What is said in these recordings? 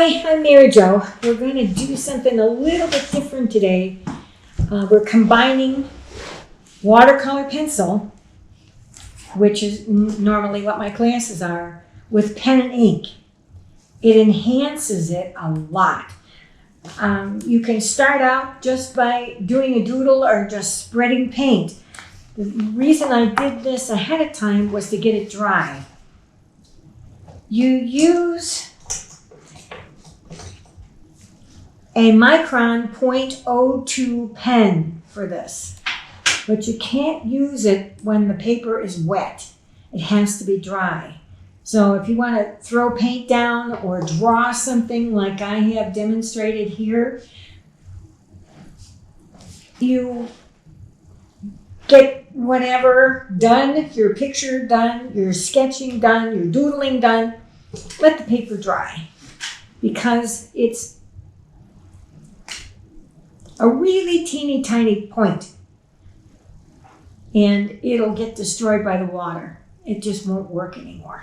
Hi, I'm Mary Jo. We're going to do something a little bit different today. We're combining watercolor pencil, which is normally what my classes are, with pen and ink. It enhances it a lot. You can start out just by doing a doodle or just spreading paint. The reason I did this ahead of time was to get it dry. You use a Micron .02 pen for this, but you can't use it when the paper is wet. It has to be dry. So if you want to throw paint down or draw something like I have demonstrated here, you get whatever done, your picture done, your sketching done, your doodling done, let the paper dry, because it's a really teeny tiny point and it'll get destroyed by the water. It just won't work anymore.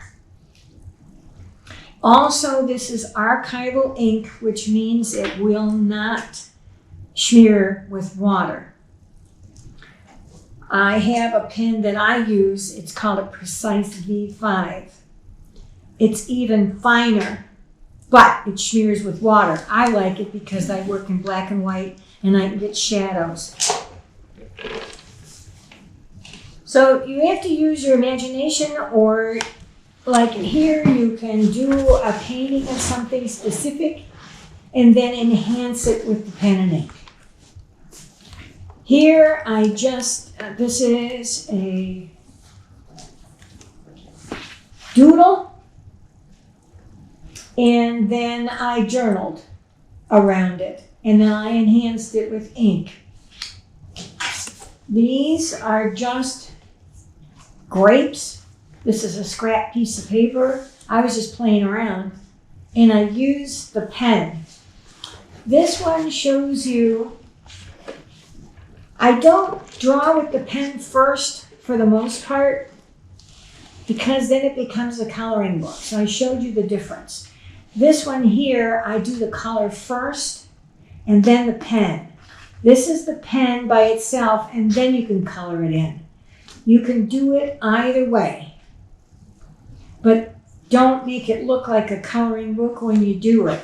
Also, this is Archival Ink, which means it will not smear with water. I have a pen that I use. It's called a Precise V5. It's even finer, but it smears with water. I like it because I work in black and white and I can get shadows. So you have to use your imagination, or like here, you can do a painting of something specific and then enhance it with the pen and ink. Here this is a doodle, and then I journaled around it, and then I enhanced it with ink. These are just grapes. This is a scrap piece of paper. I was just playing around, and I used the pen. This one shows you, I don't draw with the pen first for the most part, because then it becomes a coloring book. So I showed you the difference. This one here, I do the color first and then the pen. This is the pen by itself, and then you can color it in. You can do it either way, but don't make it look like a coloring book when you do it.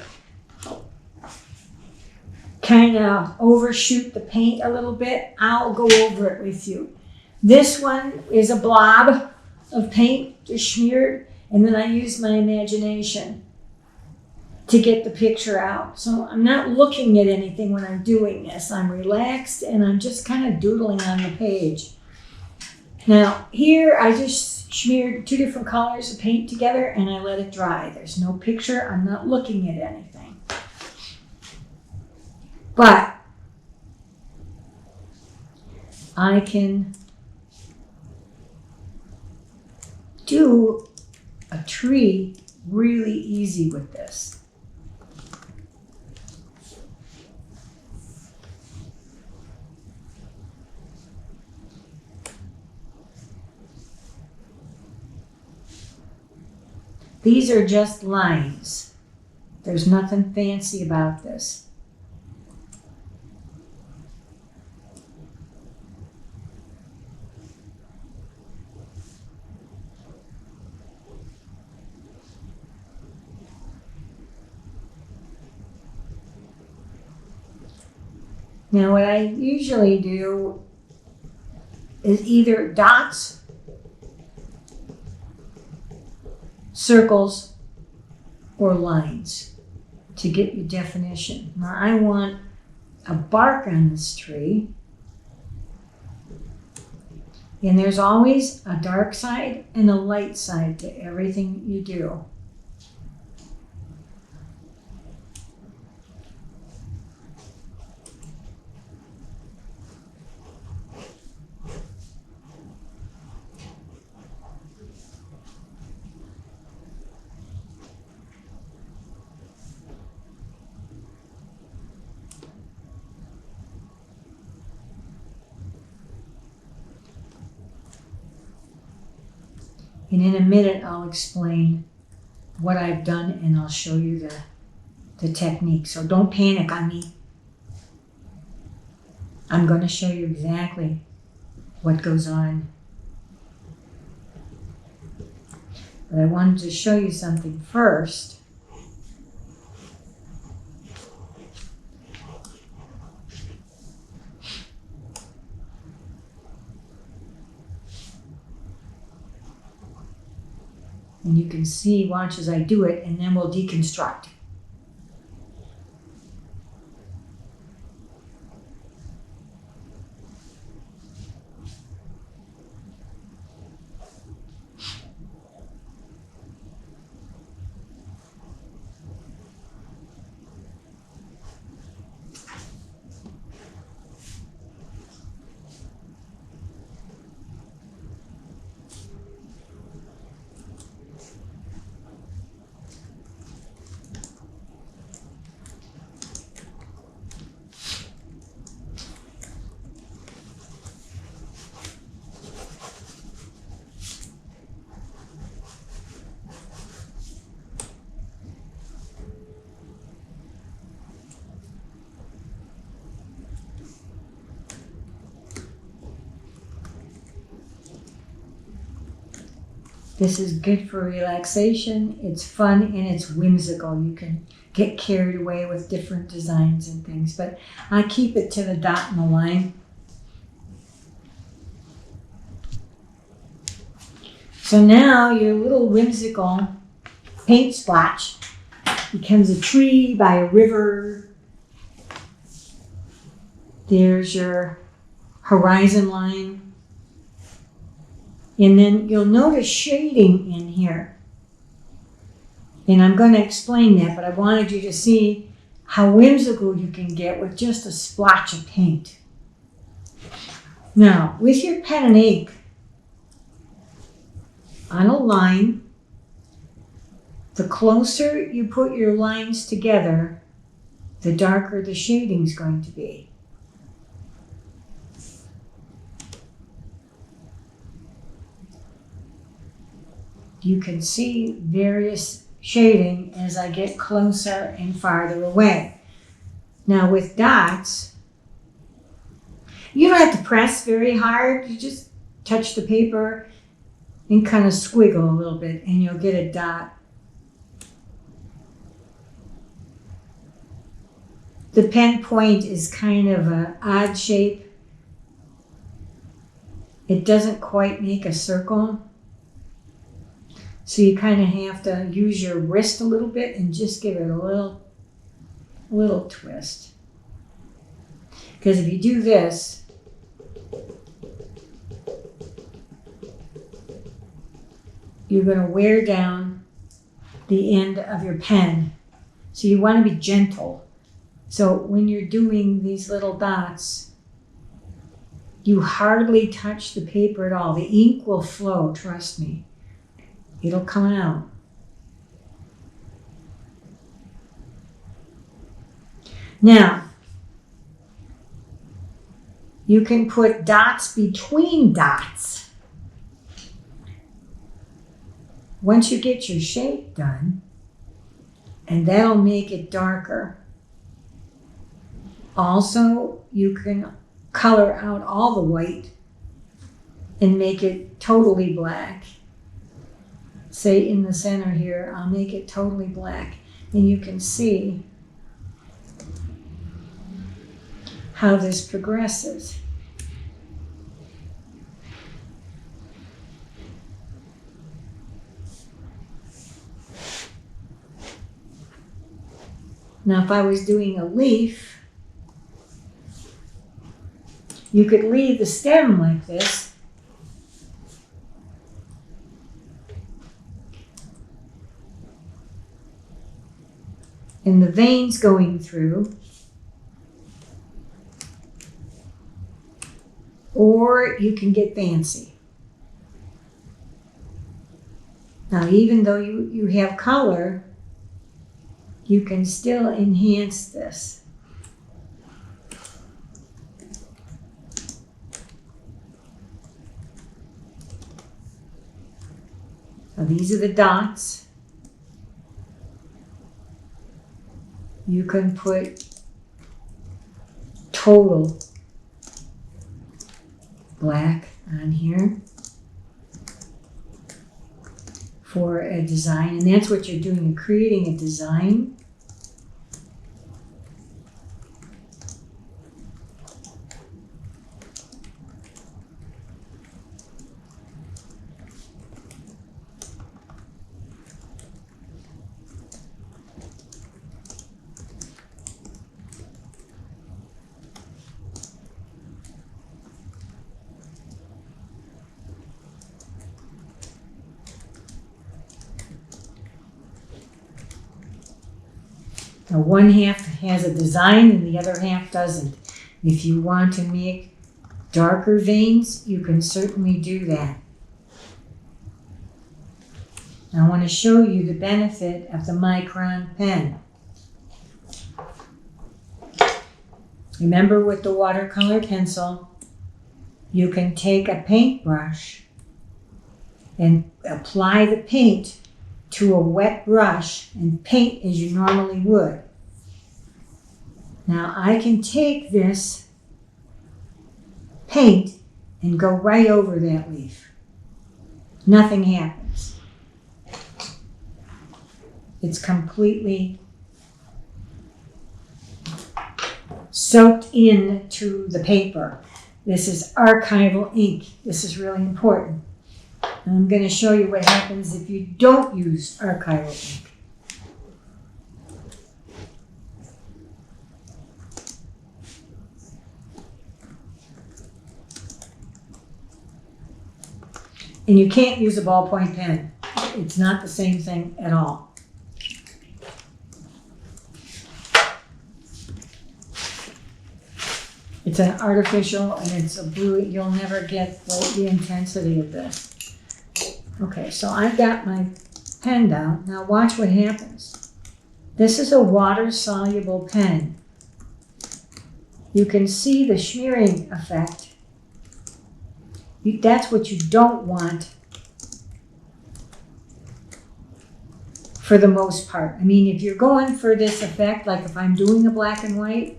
Kind of overshoot the paint a little bit. I'll go over it with you. This one is a blob of paint just smeared, and then I use my imagination to get the picture out. So I'm not looking at anything when I'm doing this. I'm relaxed and I'm just kind of doodling on the page. Now here I just smeared two different colors of paint together and I let it dry. There's no picture. I'm not looking at anything. But I can do a tree really easy with this. These are just lines. There's nothing fancy about this. Now what I usually do is either dots, circles, or lines to get your definition. Now I want a bark on this tree, and there's always a dark side and a light side to everything you do. And in a minute, I'll explain what I've done and I'll show you the the technique, so don't panic on me. I'm going to show you exactly what goes on. But I wanted to show you something first. And you can see, watch as I do it, and then we'll deconstruct. This is good for relaxation. It's fun and it's whimsical. You can get carried away with different designs and things, but I keep it to the dot and the line. So now your little whimsical paint splotch becomes a tree by a river. There's your horizon line. And then you'll notice shading in here. And I'm going to explain that, but I wanted you to see how whimsical you can get with just a splotch of paint. Now, with your pen and ink, on a line, the closer you put your lines together, the darker the shading is going to be. You can see various shading as I get closer and farther away. Now with dots, you don't have to press very hard. You just touch the paper and kind of squiggle a little bit and you'll get a dot. The pen point is kind of an odd shape. It doesn't quite make a circle. So you kind of have to use your wrist a little bit and just give it a little twist. Because if you do this, you're going to wear down the end of your pen. So you want to be gentle. So when you're doing these little dots, you hardly touch the paper at all. The ink will flow, trust me. It'll come out. Now, you can put dots between dots. Once you get your shape done, and that'll make it darker. Also, you can color out all the white and make it totally black. Say in the center here, I'll make it totally black. And you can see how this progresses. Now, if I was doing a leaf, you could leave the stem like this. And the veins going through. Or you can get fancy. Now, even though you have color, you can still enhance this. Now, these are the dots. you can put total black on here for a design, and that's what you're doing, you're creating a design. Now, one half has a design and the other half doesn't. If you want to make darker veins, you can certainly do that. I want to show you the benefit of the Micron pen. Remember, with the watercolor pencil, you can take a paintbrush and apply the paint to a wet brush and paint as you normally would. Now I can take this paint and go right over that leaf. Nothing happens. It's completely soaked into the paper. This is archival ink. This is really important. And I'm going to show you what happens if you don't use archival ink. And you can't use a ballpoint pen. It's not the same thing at all. It's an artificial and it's a blue. You'll never get the intensity of this. Okay, so I've got my pen down. Now watch what happens. This is a water-soluble pen. You can see the smearing effect. That's what you don't want for the most part. I mean, if you're going for this effect, like if I'm doing a black and white,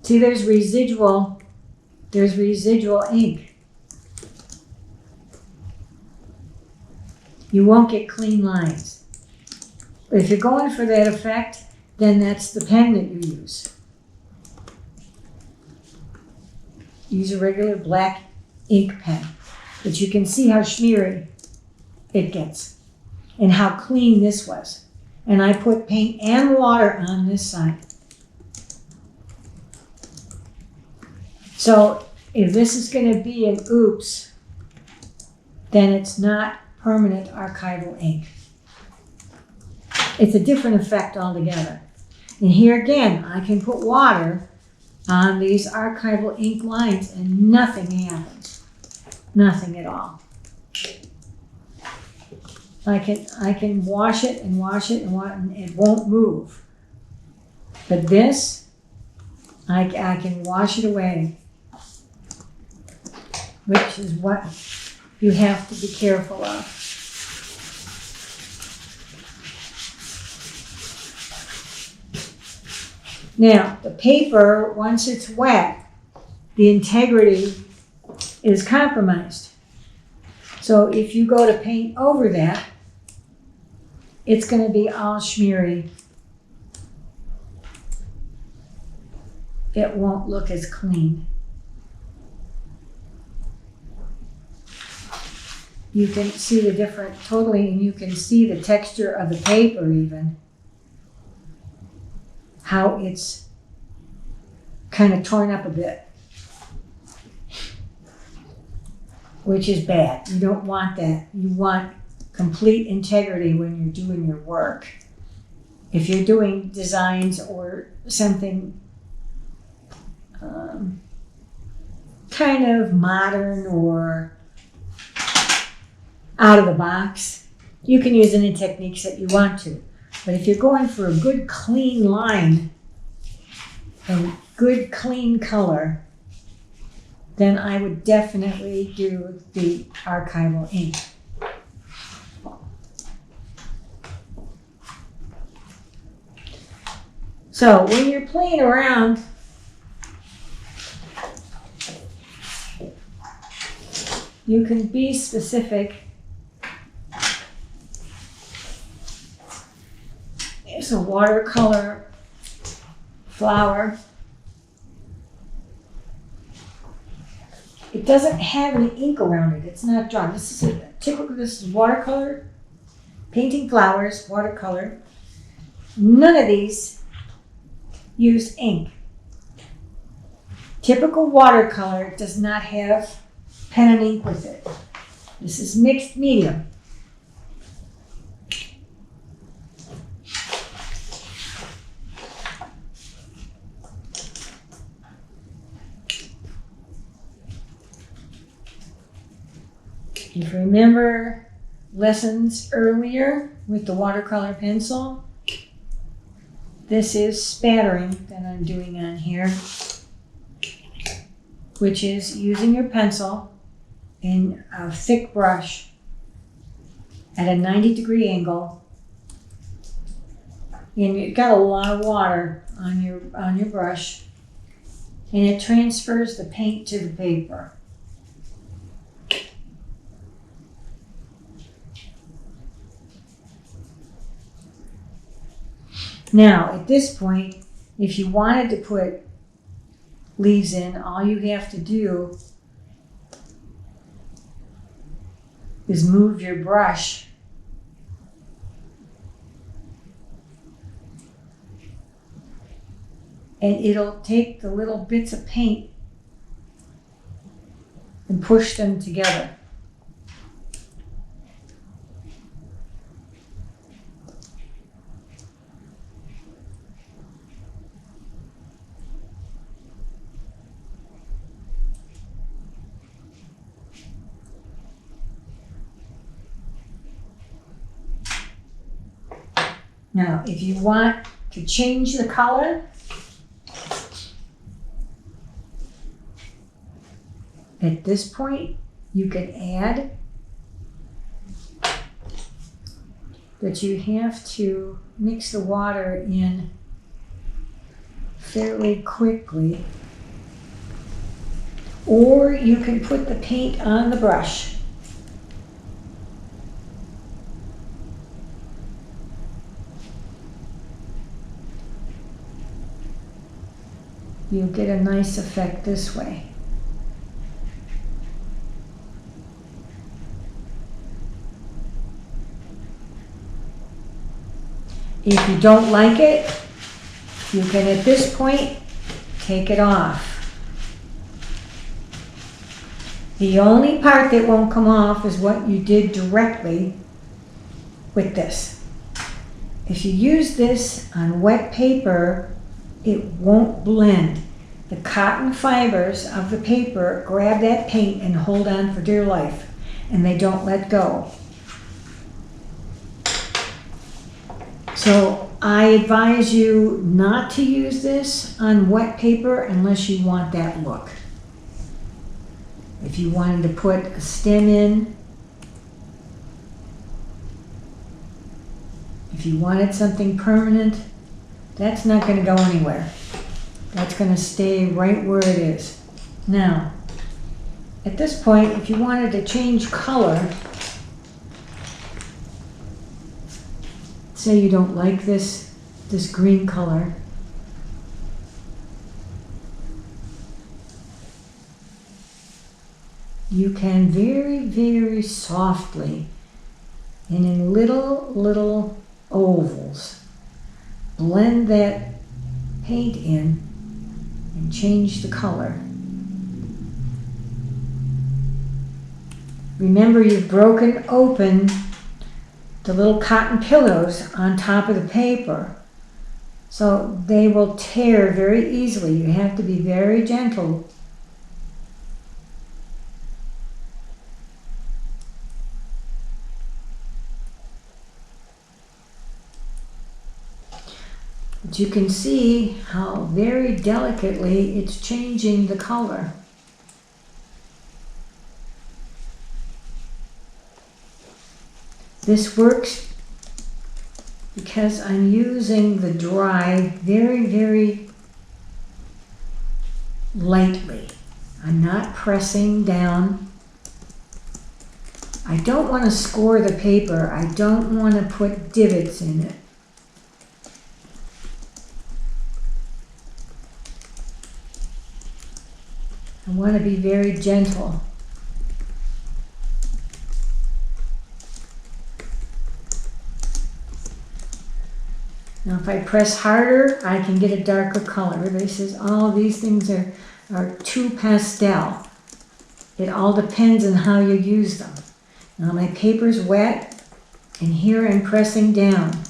see there's residual ink. You won't get clean lines. But if you're going for that effect, then that's the pen that you use. Use a regular black ink pen. But you can see how smeary it gets and how clean this was. And I put paint and water on this side. So if this is going to be an oops, then it's not permanent archival ink. It's a different effect altogether. And here again, I can put water on these archival ink lines and nothing happens. Nothing at all. I can wash it and wash it and it won't move. But this, I can wash it away, which is what you have to be careful of. Now, the paper, once it's wet, the integrity is compromised. So if you go to paint over that, it's going to be all smeary. It won't look as clean. You can see the difference totally, and you can see the texture of the paper even. How it's kind of torn up a bit. Which is bad. You don't want that. You want complete integrity when you're doing your work. If you're doing designs or something kind of modern or out of the box, you can use any techniques that you want to. But if you're going for a good clean line and good clean color, then I would definitely do the archival ink. So when you're playing around, you can be specific. There's a watercolor flower. It doesn't have any ink around it. It's not drawn. This is this is watercolor, painting flowers, watercolor. None of these use ink. Typical watercolor does not have pen and ink with it. This is mixed medium. If you remember lessons earlier with the watercolor pencil, this is spattering that I'm doing on here, which is using your pencil in a thick brush at a 90-degree angle, and you've got a lot of water on your brush, and it transfers the paint to the paper. Now, at this point, if you wanted to put leaves in, all you have to do is move your brush and it'll take the little bits of paint and push them together. Now, if you want to change the color, at this point, you can add, but you have to mix the water in fairly quickly, or you can put the paint on the brush. You'll get a nice effect this way. If you don't like it, you can at this point take it off. The only part that won't come off is what you did directly with this. If you use this on wet paper, it won't blend. The cotton fibers of the paper grab that paint and hold on for dear life, and they don't let go. So I advise you not to use this on wet paper unless you want that look. If you wanted to put a stem in, if you wanted something permanent, that's not going to go anywhere. That's going to stay right where it is. Now, at this point, if you wanted to change color, say you don't like this green color, you can very, very softly and in little ovals blend that paint in and change the color. Remember, you've broken open the little cotton pillows on top of the paper, so they will tear very easily. You have to be very gentle. But you can see how very delicately it's changing the color. This works because I'm using the dry very, very lightly. I'm not pressing down. I don't want to score the paper. I don't want to put divots in it. I want to be very gentle. Now if I press harder, I can get a darker color. Everybody says, oh, these things are too pastel. It all depends on how you use them. Now my paper's wet, and here I'm pressing down.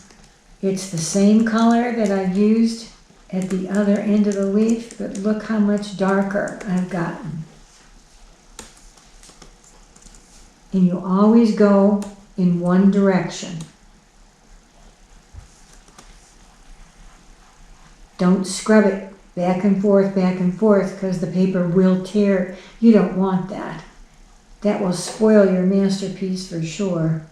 It's the same color that I used at the other end of the leaf, but look how much darker I've gotten. And you always go in one direction. Don't scrub it back and forth, because the paper will tear. You don't want that. That will spoil your masterpiece for sure.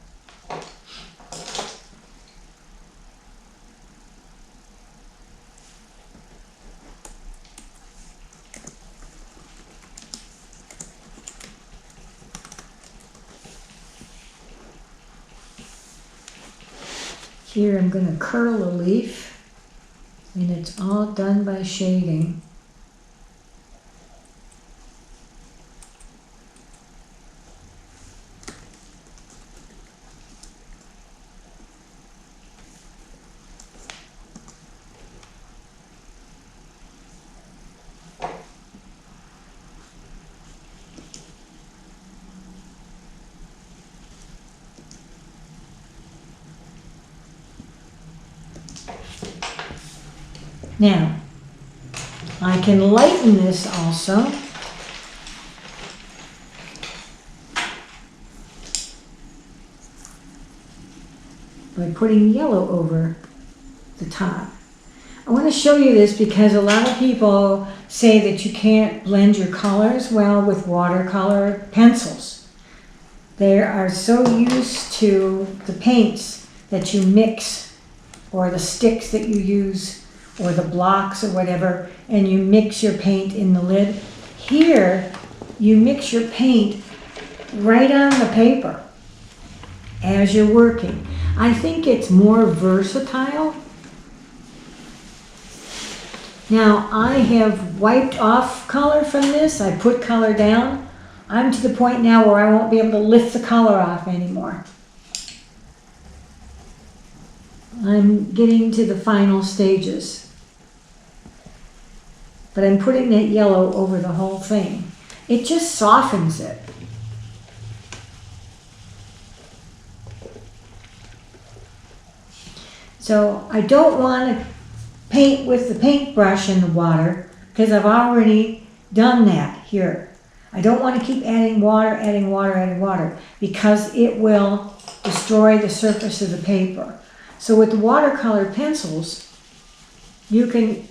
Here I'm going to curl a leaf. And it's all done by shading. Now, I can lighten this also by putting yellow over the top. I want to show you this because a lot of people say that you can't blend your colors well with watercolor pencils. They are so used to the paints that you mix, or the sticks that you use, or the blocks or whatever, and you mix your paint in the lid. Here, you mix your paint right on the paper as you're working. I think it's more versatile. Now, I have wiped off color from this. I put color down. I'm to the point now where I won't be able to lift the color off anymore. I'm getting to the final stages. But I'm putting that yellow over the whole thing. It just softens it. So I don't want to paint with the paintbrush in the water because I've already done that here. I don't want to keep adding water because it will destroy the surface of the paper. So with the watercolor pencils, you can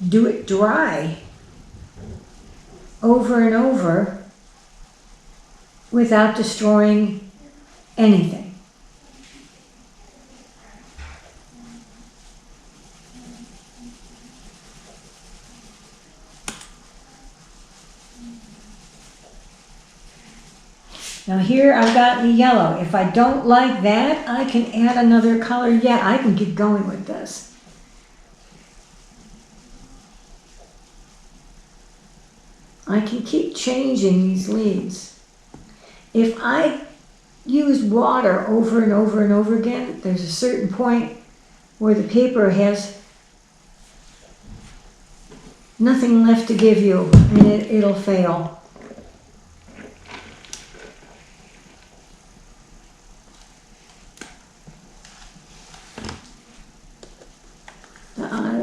do it dry over and over without destroying anything. Now here I've got the yellow. If I don't like that, I can add another color yet. I can keep going with this. I can keep changing these leaves. If I use water over and over and over again, there's a certain point where the paper has nothing left to give you, and it'll fail.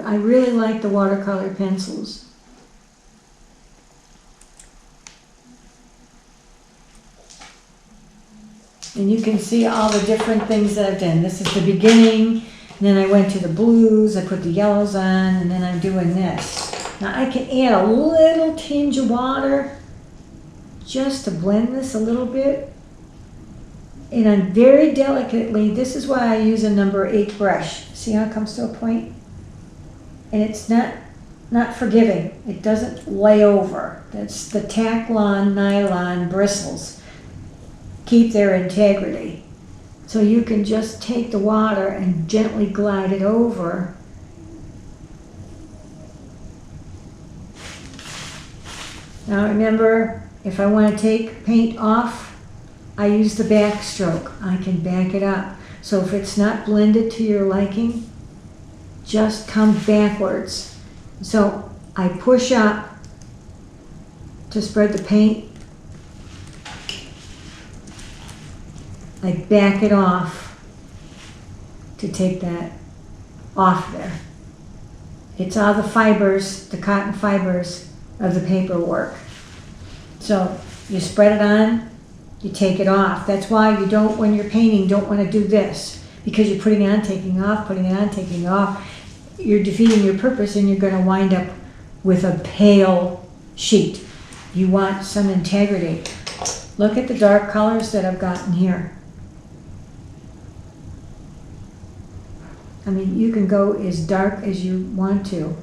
I really like the watercolor pencils. And you can see all the different things that I've done. This is the beginning, and then I went to the blues, I put the yellows on, and then I'm doing this. Now I can add a little tinge of water just to blend this a little bit. and I'm very delicately, this is why I use a number 8 brush. See how it comes to a point? And it's not forgiving. It doesn't lay over. That's the Taklon nylon bristles. Keep their integrity. So you can just take the water and gently glide it over. Now remember, if I want to take paint off, I use the back stroke. I can back it up. So if it's not blended to your liking, just come backwards. So I push up to spread the paint. I back it off to take that off there. It's all the fibers, the cotton fibers of the paperwork. So you spread it on, you take it off. That's why you don't, when you're painting, don't want to do this, because you're putting it on, taking off, putting it on, taking off. You're defeating your purpose and you're going to wind up with a pale sheet. You want some integrity. Look at the dark colors that I've gotten here. I mean, you can go as dark as you want to.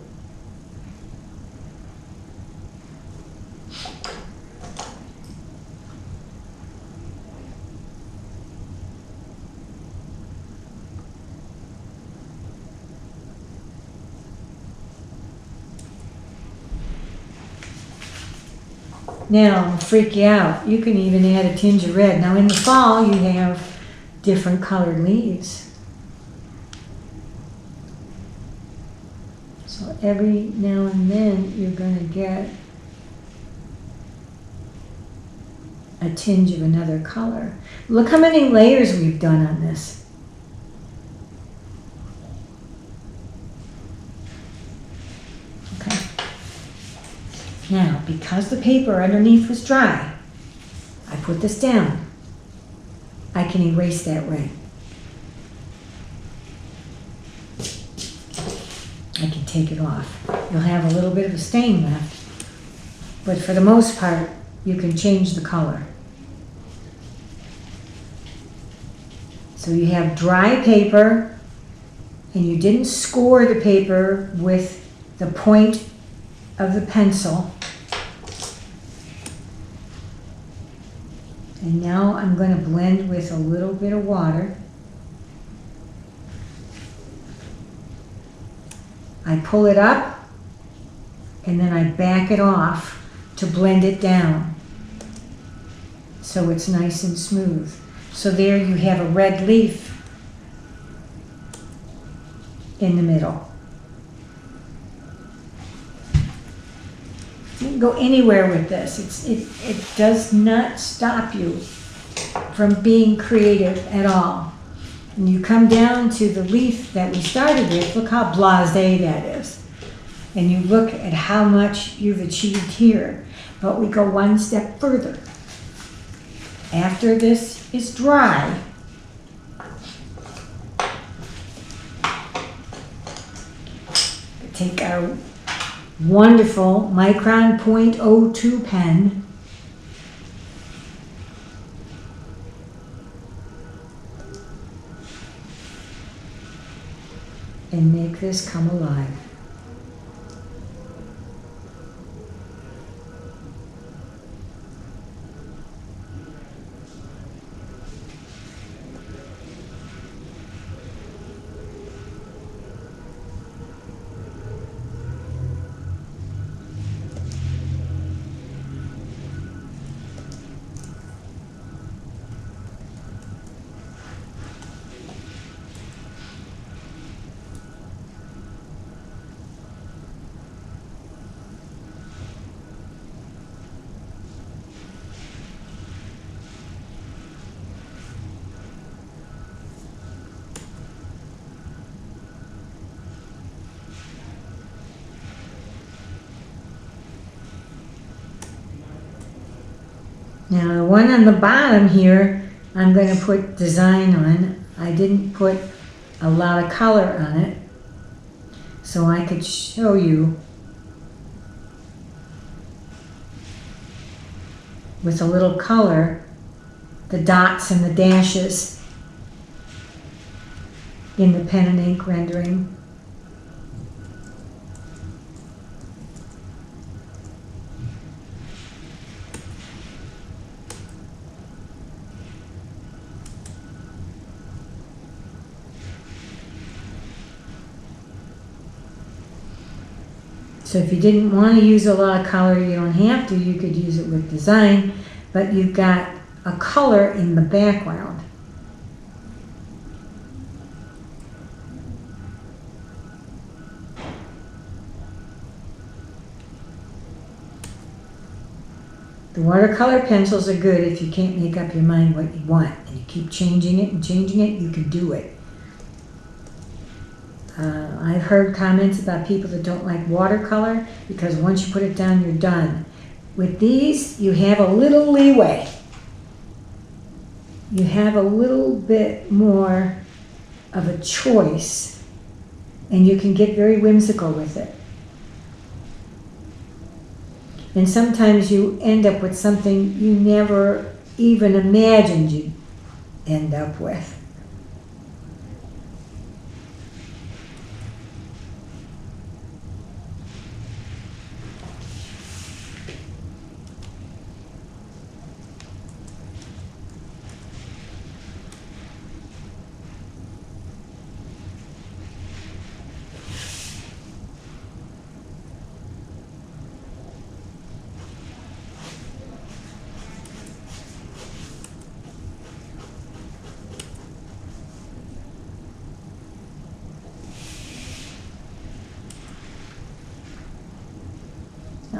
Now, I'll freak you out. You can even add a tinge of red. Now, in the fall, you have different colored leaves. So every now and then, you're going to get a tinge of another color. Look how many layers we've done on this. Okay. Now, because the paper underneath was dry, I put this down. I can erase that red. I can take it off. You'll have a little bit of a stain left, but for the most part, you can change the color. So you have dry paper, and you didn't score the paper with the point of the pencil. And now I'm going to blend with a little bit of water. I pull it up, and then I back it off to blend it down so it's nice and smooth. So there you have a red leaf in the middle. You can go anywhere with this. It does not stop you from being creative at all. And you come down to the leaf that we started with, look how blasé that is. And you look at how much you've achieved here. But we go one step further. After this is dry, take our wonderful Micron .02 pen, and make this come alive. Now the one on the bottom here, I'm going to put design on. I didn't put a lot of color on it, so I could show you with a little color the dots and the dashes in the pen and ink rendering. So if you didn't want to use a lot of color, you don't have to. You could use it with design, but you've got a color in the background. The watercolor pencils are good if you can't make up your mind what you want, and you keep changing it and changing it, you can do it. I've heard comments about people that don't like watercolor because once you put it down, you're done. With these, you have a little leeway. You have a little bit more of a choice, and you can get very whimsical with it. And sometimes you end up with something you never even imagined you'd end up with.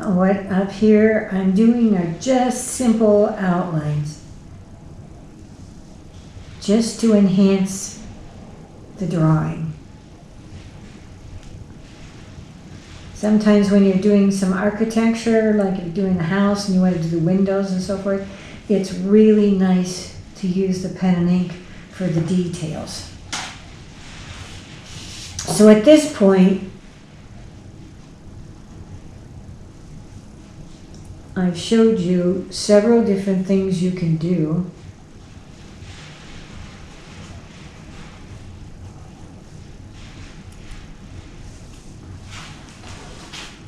What up here I'm doing are just simple outlines, just to enhance the drawing. Sometimes when you're doing some architecture, like you're doing a house and you want to do the windows and so forth, it's really nice to use the pen and ink for the details. So at this point, I've showed you several different things you can do.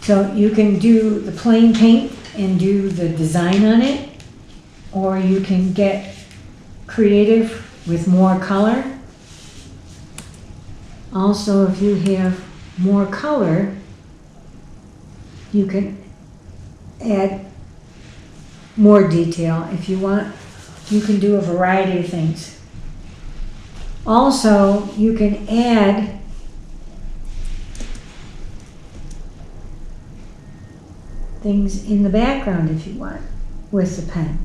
So you can do the plain paint and do the design on it, or you can get creative with more color. Also, if you have more color, you can add more detail. If you want, you can do a variety of things. Also, you can add things in the background if you want with the pen.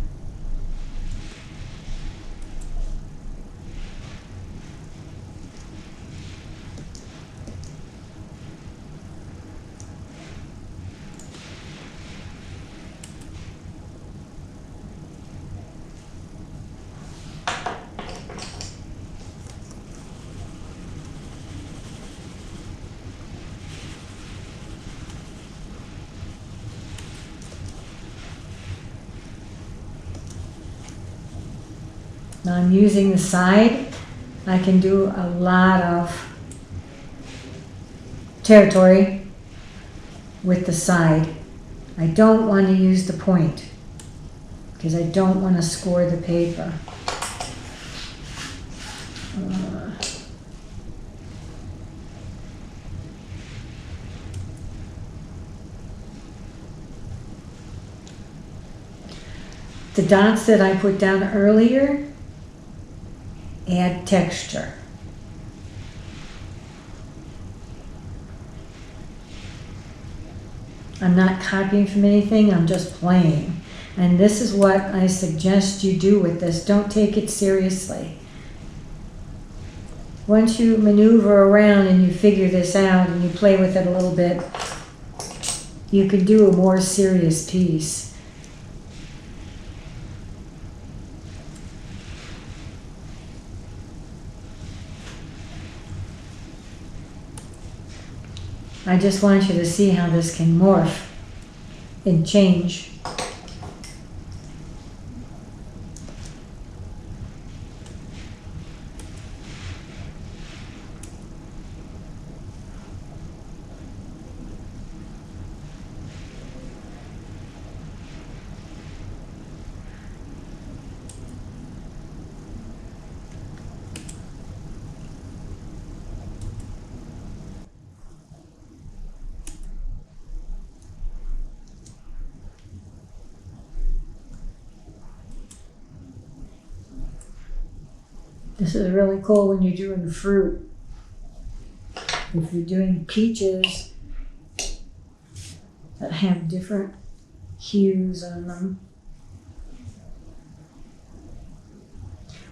Now I'm using the side. I can do a lot of territory with the side. I don't want to use the point because I don't want to score the paper. The dots that I put down earlier add texture. I'm not copying from anything, I'm just playing. And this is what I suggest you do with this. Don't take it seriously. Once you maneuver around and you figure this out and you play with it a little bit, you can do a more serious piece. I just want you to see how this can morph and change. This is really cool when you're doing fruit. If you're doing peaches that have different hues on them.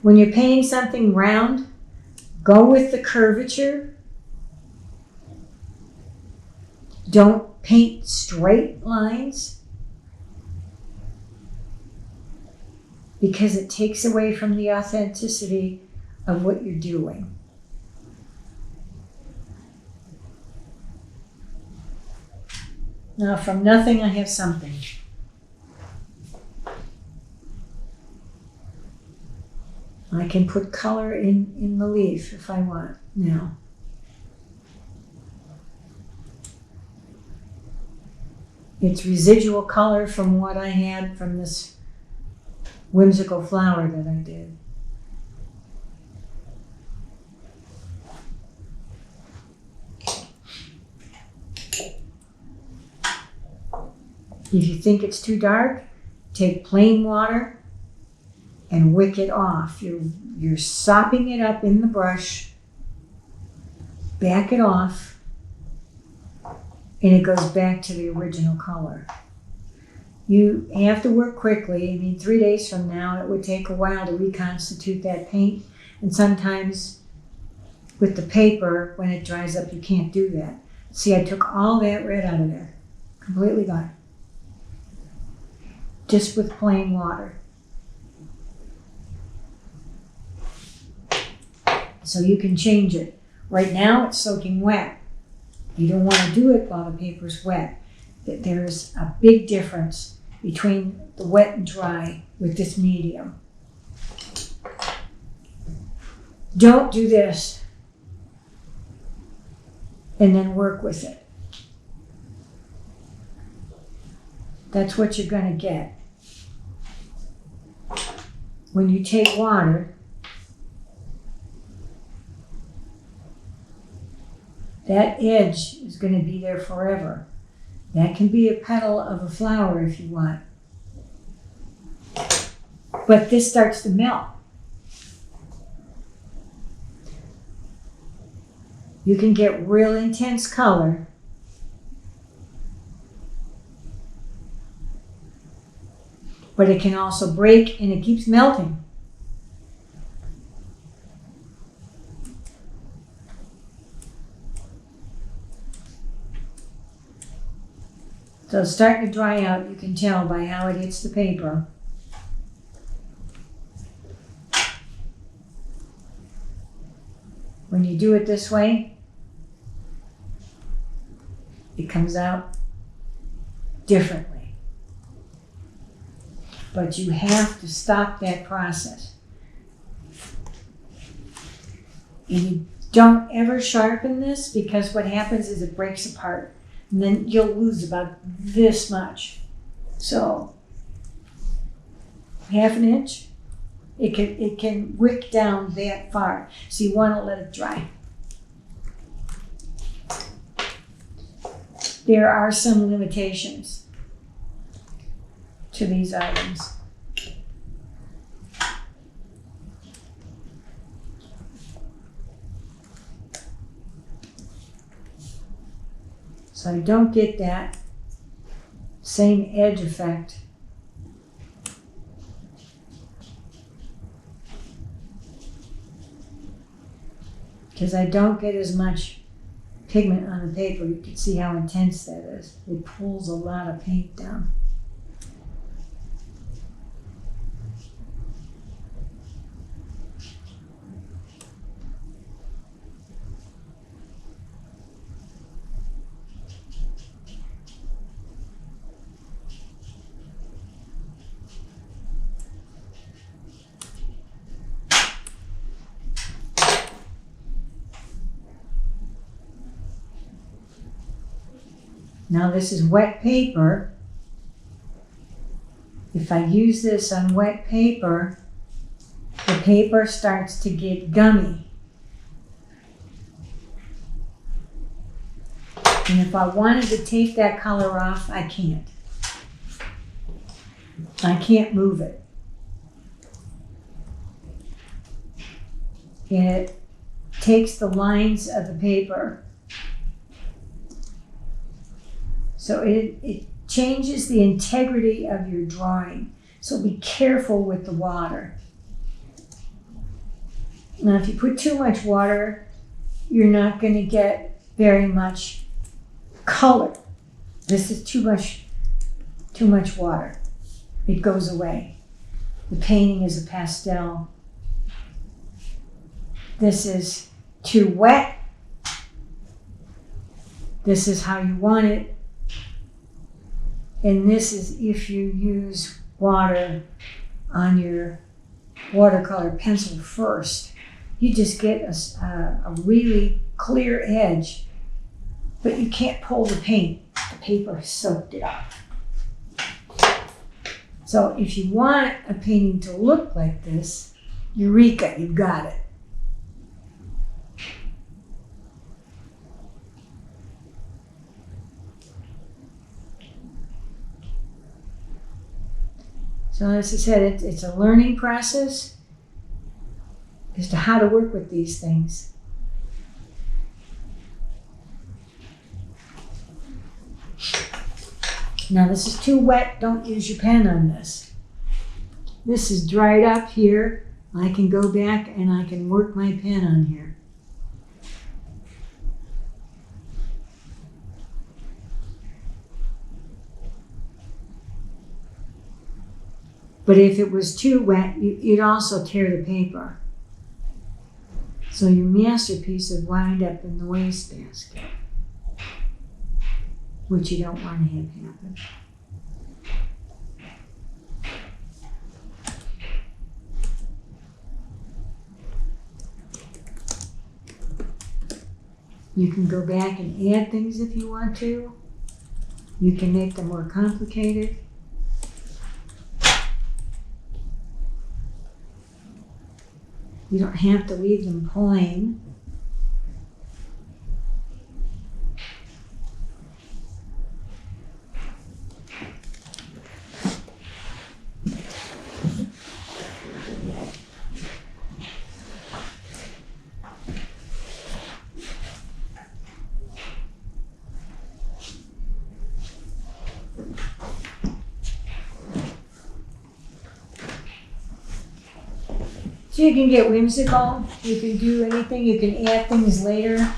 When you're painting something round, go with the curvature. Don't paint straight lines because it takes away from the authenticity of what you're doing. Now, from nothing, I have something. I can put color in the leaf if I want now. It's residual color from what I had from this whimsical flower that I did. If you think it's too dark, take plain water and wick it off. You're sopping it up in the brush, back it off, and it goes back to the original color. You have to work quickly. I mean, 3 days from now, it would take a while to reconstitute that paint. And sometimes with the paper, when it dries up, you can't do that. See, I took all that red out of there, completely gone. Just with plain water. So you can change it. Right now it's soaking wet. You don't want to do it while the paper's wet. There's a big difference between the wet and dry with this medium. Don't do this and then work with it. That's what you're going to get. When you take water, that edge is going to be there forever. That can be a petal of a flower if you want. But this starts to melt. You can get real intense color. But it can also break and it keeps melting. So it's starting to dry out. You can tell by how it hits the paper. When you do it this way, it comes out differently. But you have to stop that process. And you don't ever sharpen this because what happens is it breaks apart. And then you'll lose about this much. So, ½ an inch, it can wick down that far. So you want to let it dry. There are some limitations to these items. So I don't get that same edge effect. Because I don't get as much pigment on the paper. You can see how intense that is. It pulls a lot of paint down. Now this is wet paper. If I use this on wet paper, the paper starts to get gummy. And if I wanted to take that color off, I can't. I can't move it. It takes the lines of the paper. So it changes the integrity of your drawing. So be careful with the water. Now, if you put too much water, you're not going to get very much color. This is too much water. It goes away. The painting is a pastel. This is too wet. This is how you want it. And this is if you use water on your watercolor pencil first. You just get a really clear edge, but you can't pull the paint. The paper soaked it up. So if you want a painting to look like this, eureka, you've got it. So as I said, it's a learning process as to how to work with these things. Now this is too wet, don't use your pen on this. This is dried up here. I can go back and I can work my pen on here. But if it was too wet, you'd also tear the paper. So your masterpiece would wind up in the wastebasket, which you don't want to have happen. You can go back and add things if you want to. You can make them more complicated. You don't have to leave them plain. So you can get whimsical, you can do anything, you can add things later,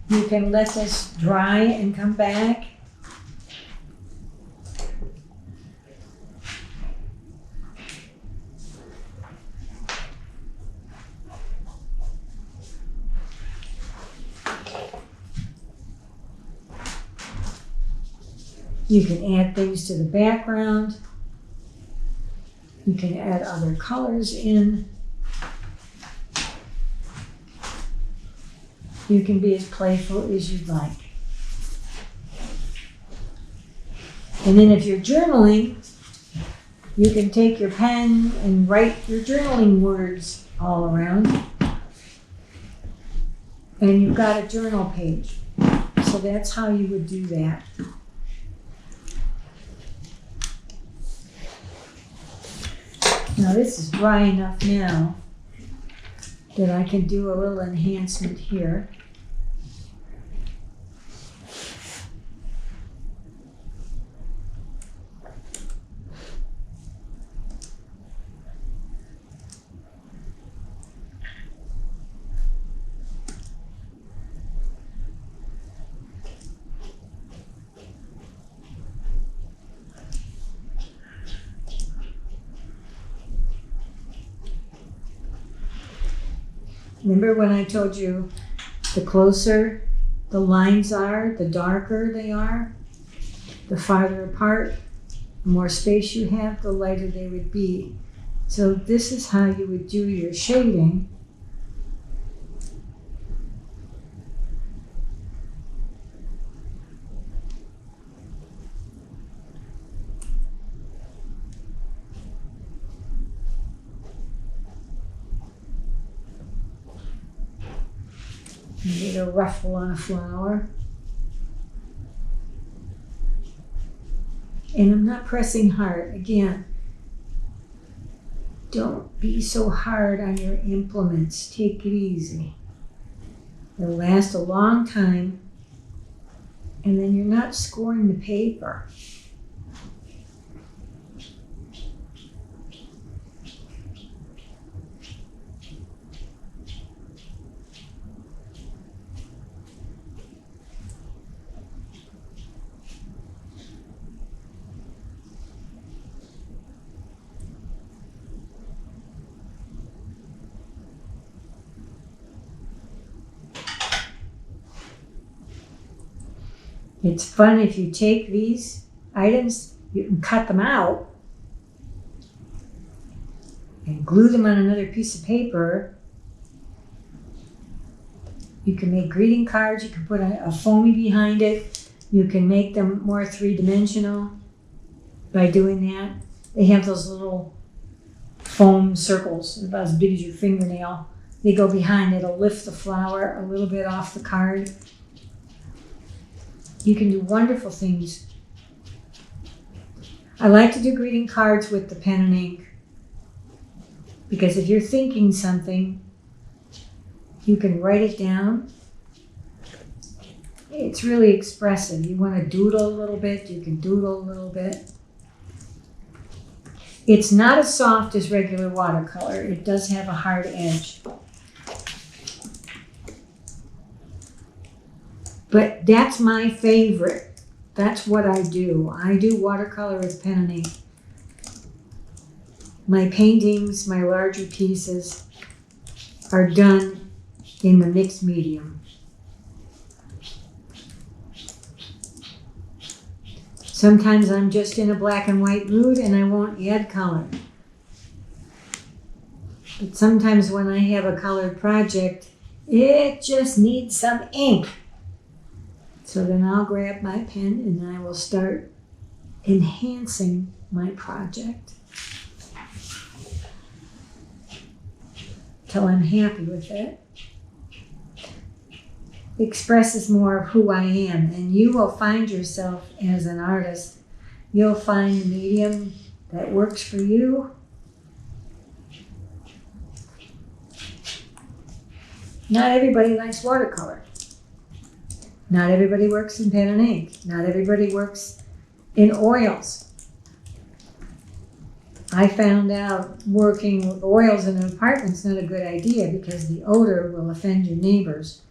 you can let this dry and come back. You can add things to the background. You can add other colors in. You can be as playful as you'd like. And then if you're journaling, you can take your pen and write your journaling words all around. And you've got a journal page. So that's how you would do that. Now this is dry enough now that I can do a little enhancement here. Remember when I told you the closer the lines are, the darker they are, the farther apart, the more space you have, the lighter they would be. So this is how you would do your shading. You need a ruffle on a flower. And I'm not pressing hard. Again, Don't be so hard on your implements. Take it easy. They'll last a long time, and then you're not scoring the paper. It's fun if you take these items, you can cut them out and glue them on another piece of paper. You can make greeting cards, you can put a foamy behind it, you can make them more three-dimensional by doing that. They have those little foam circles about as big as your fingernail. They go behind, it'll lift the flower a little bit off the card. You can do wonderful things. I like to do greeting cards with the pen and ink because if you're thinking something, you can write it down. It's really expressive. You want to doodle a little bit, you can doodle a little bit. It's not as soft as regular watercolor. It does have a hard edge. But that's my favorite. That's what I do. I do watercolor with pen and ink. My paintings, my larger pieces, are done in the mixed medium. Sometimes I'm just in a black and white mood and I won't add color. But sometimes when I have a colored project, it just needs some ink. So then I'll grab my pen and I will start enhancing my project till I'm happy with it. Expresses more of who I am, and you will find yourself as an artist. You'll find the medium that works for you. Not everybody likes watercolor. Not everybody works in pen and ink. Not everybody works in oils. I found out working with oils in an apartment's not a good idea because the odor will offend your neighbors.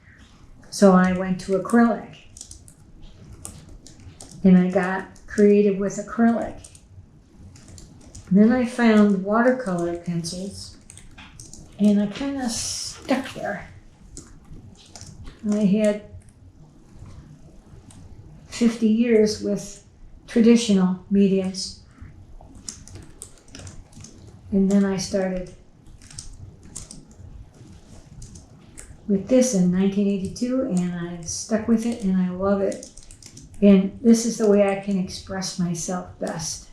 So I went to acrylic. And I got creative with acrylic. And then I found watercolor pencils and I kind of stuck there. I had 50 years with traditional mediums. And then I started with this in 1982 and I've stuck with it and I love it. And this is the way I can express myself best.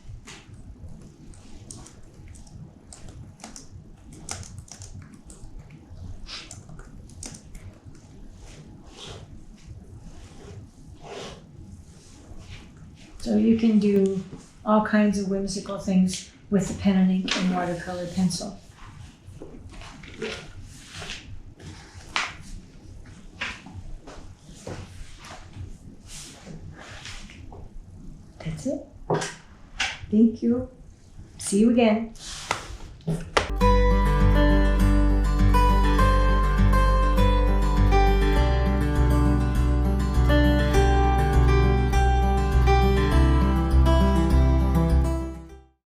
So you can do all kinds of whimsical things with the pen and ink and watercolor pencil. That's it. Thank you. See you again.